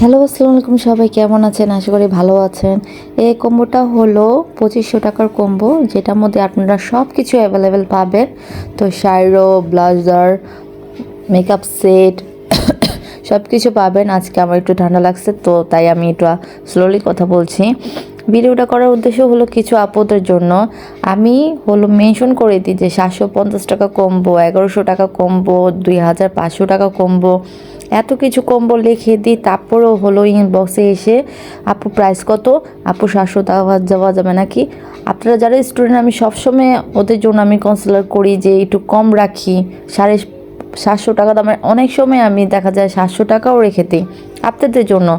Hello, আসসালামু আলাইকুম। সবাই কেমন আছেন? আশা করি ভালো আছেন। এই কম্বোটা হলো 2500 টাকার কম্বো, যেটার মধ্যে আপনারা সব কিছু অ্যাভেলেবেল পাবেন। তো শাড়ি, ব্লাউজার, মেকআপ সেট সব কিছু পাবেন। আজকে আমার একটু ঠান্ডা লাগছে, তো তাই আমি একটু স্লোলি কথা বলছি। ভিডিওটা করার উদ্দেশ্য হলো কিছু আপদের জন্য আমি মেনশন করে দিই যে 750 টাকা কম্বো, 1100 টাকা কম্বো, 2500 টাকা কম্বো, এত কিছু কম্বো লিখে দিই। তারপরেও ইনবক্সে এসে আপু প্রাইস কত, আপু 700 টাকা যাওয়া যাবে নাকি। আপনারা যারা স্টুডেন্ট, আমি সবসময় ওদের জন্য আমি কনসিডার করি যে একটু কম রাখি। 750 টাকা দামের অনেক সময় আমি দেখা যায় 700 টাকাও রেখে দিই আপনাদের জন্য।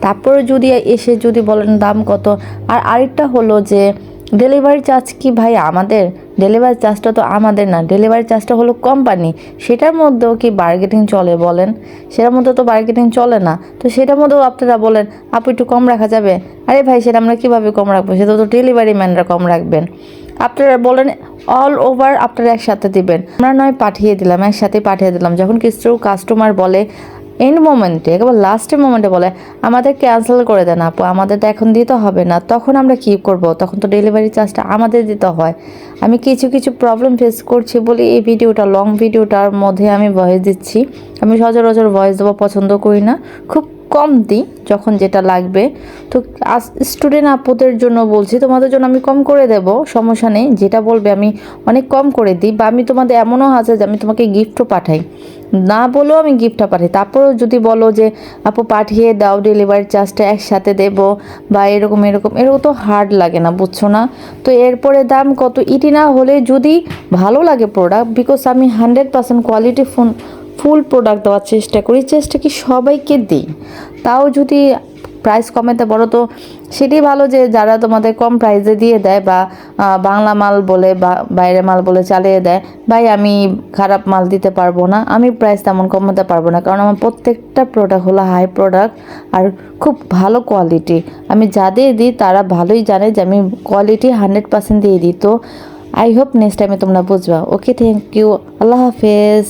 তারপরে যদি এসে যদি বলেন দাম কত। আর আরেকটা হলো যে ডেলিভারি চার্জ কি ভাই আমাদের? ডেলিভারি চার্জটা তো আমাদের না, ডেলিভারি চার্জটা হলো কোম্পানি। সেটার মধ্যেও কি বার্গেটিং চলে বলেন? সেটার মধ্যে তো বার্গেটিং চলে না। তো সেটার মধ্যেও আপনারা বলেন আপু একটু কম রাখা যাবে। আরে ভাই, সেটা আমরা কীভাবে কম রাখবো? সেটা তো ডেলিভারি ম্যানরা কম রাখবেন। আপনারা বলেন অল ওভার আপনারা একসাথে দিবেন, আমরা নয় পাঠিয়ে দিলাম, একসাথে পাঠিয়ে দিলাম। যখন কিছু কাস্টমার বলে এন্ড মোমেন্টে, একেবারে লাস্টের মোমেন্টে বলে আমাদের ক্যান্সেল করে দেন আপু, আমাদের তো এখন দিতে হবে না, তখন আমরা কি করব? তখন তো ডেলিভারি চার্জটা আমাদের দিতে হয়। আমি কিছু কিছু প্রবলেম ফেস করছি বলে এই ভিডিওটা, লং ভিডিওটার মধ্যে আমি ভয়েস দিচ্ছি। আমি সচরাচর ভয়েস দেওয়া পছন্দ করি না, খুব কম দিই যখন যেটা লাগবে। তো স্টুডেন্ট আপুদের জন্য বলছি, তোমাদের জন্য আমি কম করে দেব, সমস্যা নেই। যেটা বলবে আমি অনেক কম করে দিই। বা আমি তোমাদের এমনও আছে যে আমি তোমাকে গিফটও পাঠাই, না বলেও আমি গিফটটা পাঠাই। তারপরেও যদি বলো যে আপু পাঠিয়ে দাও, ডেলিভারি চার্জটা একসাথে দেব বা এরকম এরকম, এরকম তো হার্ড লাগে না, বুঝছো না? তো এরপরে দাম কত ইটি না হলে যদি ভালো লাগে প্রোডাক্ট, বিকজ আমি 100% কোয়ালিটি ফুল প্রোডাক্ট দেওয়ার চেষ্টা করি, চেষ্টা কি সবাইকে দিই। তাও যদি প্রাইস কমাতে বলো তো সেটাই ভালো, যে যারা তোমাদের কম প্রাইসে দিয়ে দেয় বা বাংলা মাল বলে বা বাইরে মাল বলে চালিয়ে দেয়। ভাই, আমি খারাপ মাল দিতে পারবো না, আমি প্রাইস তেমন কমাতে পারবো না, কারণ আমার প্রত্যেকটা প্রোডাক্ট হলো হাই প্রোডাক্ট আর খুব ভালো কোয়ালিটি। আমি যাদের দিই তারা ভালোই জানে যে আমি কোয়ালিটি 100% দিয়ে দিই। তো আই হোপ নেক্সট টাইমে তোমরা বুঝবা। ওকে, থ্যাংক ইউ, আল্লাহ হাফেজ।